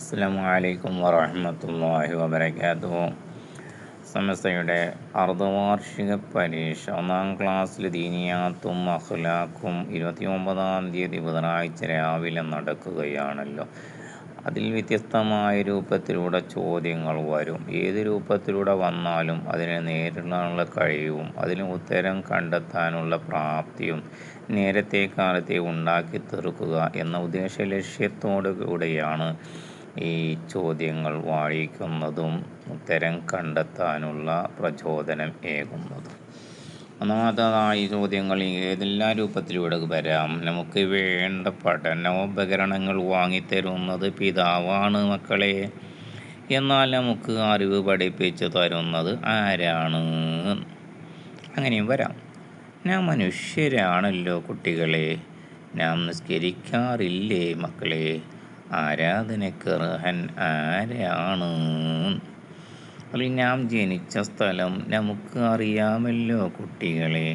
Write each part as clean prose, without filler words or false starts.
അസ്സലാമു അലൈക്കും വറഹ്മത്തുള്ളാഹി വബറകാതുഹു. സമസ്തയുടെ അർദ്ധവാർഷിക പരീക്ഷ ഒന്നാം ക്ലാസ്സിൽ ദീനിയാത്തും അഖ്ലാഖും 29-ാം തീയതി ബുധനാഴ്ച രാവിലെ നടക്കുകയാണല്ലോ. അതിൽ വ്യത്യസ്തമായ രൂപത്തിലൂടെ ചോദ്യങ്ങൾ വരും. ഏത് രൂപത്തിലൂടെ വന്നാലും അതിനെ നേരിടാനുള്ള കഴിവും അതിന് ഉത്തരം കണ്ടെത്താനുള്ള പ്രാപ്തിയും നേരത്തെ കാലത്തെ ഉണ്ടാക്കി തീർക്കുക എന്ന ഉദ്ദേശ ലക്ഷ്യത്തോടു കൂടിയാണ് ഈ ചോദ്യങ്ങൾ വായിക്കുന്നതും ഉത്തരം കണ്ടെത്താനുള്ള പ്രചോദനം ഏകുന്നതും. ഒന്നാമതായി ചോദ്യങ്ങൾ ഏതെല്ലാം രൂപത്തിലൂടെ വരാം. നമുക്ക് വേണ്ട പഠനോപകരണങ്ങൾ വാങ്ങിത്തരുന്നത് പിതാവാണ് മക്കളെ. എന്നാൽ നമുക്ക് അറിവ് പഠിപ്പിച്ചു തരുന്നത് ആരാണ്? അങ്ങനെയും വരാം. നാം മനുഷ്യരാണല്ലോ കുട്ടികളെ. നാം നിസ്കരിക്കാറില്ലേ മക്കളെ? ആരാധനയ്ക്ക് അർഹൻ ആരാണ്? നാം ജനിച്ച സ്ഥലം നമുക്ക് അറിയാമല്ലോ കുട്ടികളെ.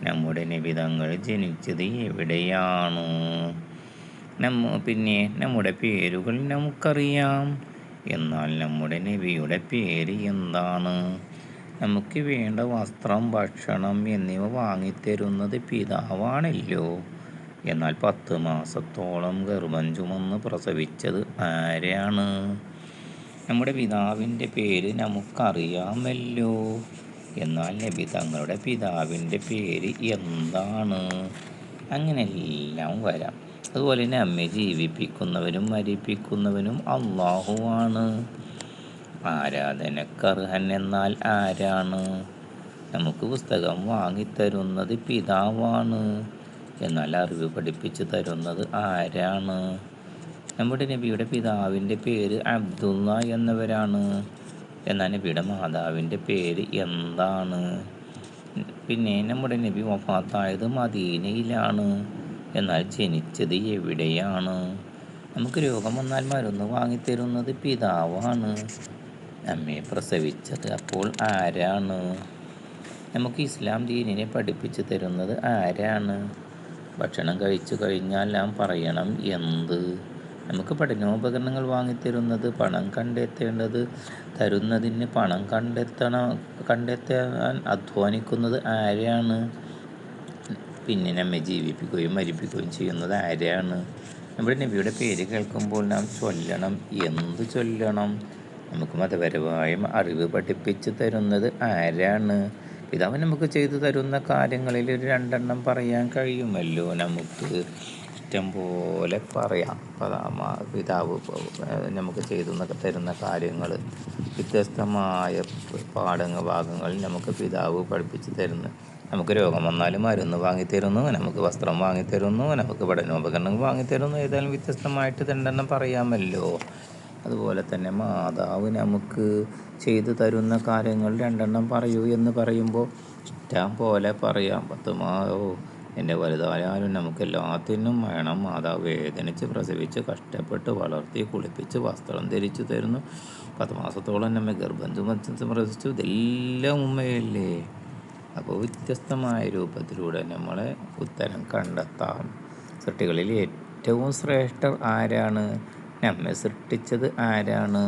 നമ്മുടെ നബിതങ്ങൾ ജനിച്ചത് എവിടെയാണ്? പിന്നെ നമ്മുടെ പേരുകൾ നമുക്കറിയാം. എന്നാൽ നമ്മുടെ നബിയുടെ പേര് എന്താണ്? നമുക്ക് വേണ്ട വസ്ത്രം, ഭക്ഷണം എന്നിവ വാങ്ങിത്തരുന്നത് പിതാവാണല്ലോ. എന്നാൽ 10 മാസത്തോളം ഗർഭം ചുമന്ന് പ്രസവിച്ചത് ആരാണ്? നമ്മുടെ പിതാവിൻ്റെ പേര് നമുക്കറിയാമല്ലോ. എന്നാൽ നബി തങ്ങളുടെ പിതാവിൻ്റെ പേര് എന്താണ്? അങ്ങനെയെല്ലാം വരാം. അതുപോലെ നമ്മെ ജീവിപ്പിക്കുന്നവനും മരിപ്പിക്കുന്നവനും അല്ലാഹുവാണ്. ആരാധനക്കർഹൻ എന്നാൽ ആരാണ്? നമുക്ക് പുസ്തകം വാങ്ങിത്തരുന്നത് പിതാവാണ്. എന്നാൽ അറിവ് പഠിപ്പിച്ചു തരുന്നത് ആരാണ്? നമ്മുടെ നബിയുടെ പിതാവിൻ്റെ പേര് അബ്ദുള്ള എന്നവരാണ്. എന്നാൽ നബിയുടെ മാതാവിൻ്റെ പേര് എന്താണ്? പിന്നെ നമ്മുടെ നബി വഫാത്തായത് മദീനയിലാണ്. എന്നാൽ ജനിച്ചത് എവിടെയാണ്? നമുക്ക് രോഗം വന്നാൽ മരുന്ന് വാങ്ങിത്തരുന്നത് പിതാവാണ്. നമ്മെ പ്രസവിച്ചത് അപ്പോൾ ആരാണ്? നമുക്ക് ഇസ്ലാം ദീനിനെ പഠിപ്പിച്ചു തരുന്നത് ആരാണ്? ഭക്ഷണം കഴിച്ചു കഴിഞ്ഞാൽ നാം പറയണം എന്ത്? നമുക്ക് പഠനോപകരണങ്ങൾ വാങ്ങിത്തരുന്നത്, പണം തരുന്നതിന് പണം കണ്ടെത്താൻ അധ്വാനിക്കുന്നത് ആരാണ്? പിന്നെ നമ്മെ ജീവിപ്പിക്കുകയും മരിപ്പിക്കുകയും ചെയ്യുന്നത് ആരാണ്? നമ്മുടെ നബിയുടെ പേര് കേൾക്കുമ്പോൾ നാം ചൊല്ലണം എന്ത് ചൊല്ലണം? നമുക്ക് മതപരമായ അറിവ് പഠിപ്പിച്ചു തരുന്നത് ആരാണ്? പിതാവ് നമുക്ക് ചെയ്തു തരുന്ന കാര്യങ്ങളിൽ ഒരു 2 പറയാൻ കഴിയുമല്ലോ. നമുക്ക് ഇഷ്ടം പോലെ പറയാം. പിതാവ് നമുക്ക് തരുന്ന കാര്യങ്ങൾ വ്യത്യസ്തമായ ഭാഗങ്ങളിൽ നമുക്ക് പിതാവ് പഠിപ്പിച്ചു തരുന്നു. നമുക്ക് രോഗം വന്നാലും മരുന്ന് വാങ്ങിത്തരുന്നു, നമുക്ക് വസ്ത്രം വാങ്ങിത്തരുന്നു, നമുക്ക് പഠനോപകരണങ്ങൾ വാങ്ങിത്തരുന്നു. ഏതായാലും വ്യത്യസ്തമായിട്ട് 2 പറയാമല്ലോ. അതുപോലെ തന്നെ മാതാവ് നമുക്ക് ചെയ്തു തരുന്ന കാര്യങ്ങൾ 2 പറയൂ എന്ന് പറയുമ്പോൾ ഇഷ്ടം പോലെ പറയാം. 10 എൻ്റെ വലുതായാലും നമുക്ക് എല്ലാത്തിനും വേണം. മാതാവ് വേദനിച്ച് പ്രസവിച്ച് കഷ്ടപ്പെട്ട് വളർത്തി കുളിപ്പിച്ച് വസ്ത്രം ധരിച്ചു തരുന്നു. 10 മാസത്തോളം നമ്മെ ഗർഭം ചുമച്ച് പ്രസവിച്ചു. ഇതെല്ലാം ഉമ്മയല്ലേ. അപ്പോൾ വ്യത്യസ്തമായ രൂപത്തിലൂടെ നമ്മളെ ഉത്തരം കണ്ടെത്താം. സൃഷ്ടികളിൽ ഏറ്റവും ശ്രേഷ്ഠർ ആരാണ്? നമ്മെ സൃഷ്ടിച്ചത് ആരാണ്?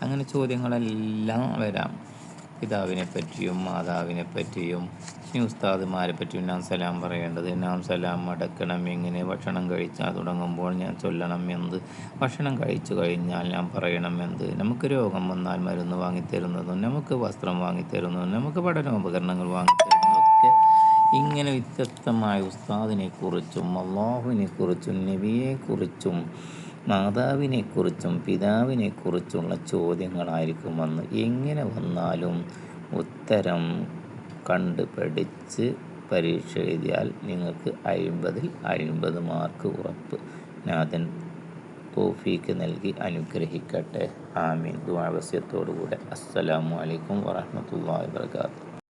അങ്ങനെ ചോദ്യങ്ങളെല്ലാം വരാം. പിതാവിനെ പറ്റിയും മാതാവിനെ പറ്റിയും ഉസ്താദുമാരെ പറ്റിയും നാം സലാം പറയേണ്ടത്, നാം സലാം അടക്കണം എങ്ങനെ, ഭക്ഷണം കഴിച്ചാൽ തുടങ്ങുമ്പോൾ ഞാൻ ചൊല്ലണം എന്ത്, ഭക്ഷണം കഴിച്ചു കഴിഞ്ഞാൽ ഞാൻ പറയണം എന്ത്, നമുക്ക് രോഗം വന്നാൽ മരുന്ന് വാങ്ങിത്തരുന്നതും നമുക്ക് വസ്ത്രം വാങ്ങിത്തരുന്നതും നമുക്ക് പഠനോപകരണങ്ങൾ വാങ്ങിത്തരുന്നതൊക്കെ ഇങ്ങനെ വ്യത്യസ്തമായ ഉസ്താദിനെക്കുറിച്ചും അള്ളാഹുവിനെക്കുറിച്ചും നബിയെക്കുറിച്ചും മാതാവിനെക്കുറിച്ചും പിതാവിനെക്കുറിച്ചുള്ള ചോദ്യങ്ങളായിരിക്കും വന്ന്. എങ്ങനെ വന്നാലും ഉത്തരം കണ്ടുപഠിച്ച് പരീക്ഷ എഴുതിയാൽ നിങ്ങൾക്ക് 50-ൽ 50 മാർക്ക് ഉറപ്പ്. നാഥൻ തൗഫീക്ക് നൽകി അനുഗ്രഹിക്കട്ടെ. ആമീൻ. ദുആ വസിയത്തോടുകൂടെ. അസ്സലാമു അലൈക്കും വറഹ്മത്തുള്ളാഹി വബറകാതുഹു.